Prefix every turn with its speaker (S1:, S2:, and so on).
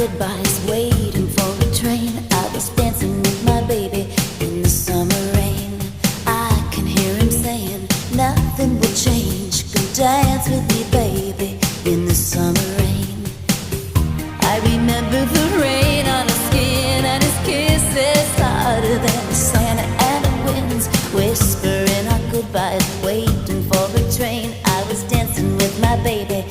S1: goodbyes, waiting for a train. I was dancing with my baby in the summer rain. I can hear him saying nothing will change. Come dance with me, baby, in the summer rain. I remember the rain on his skin and his kisses harder than the sand and the winds whispering our goodbyes, waiting for a train. I was dancing with my baby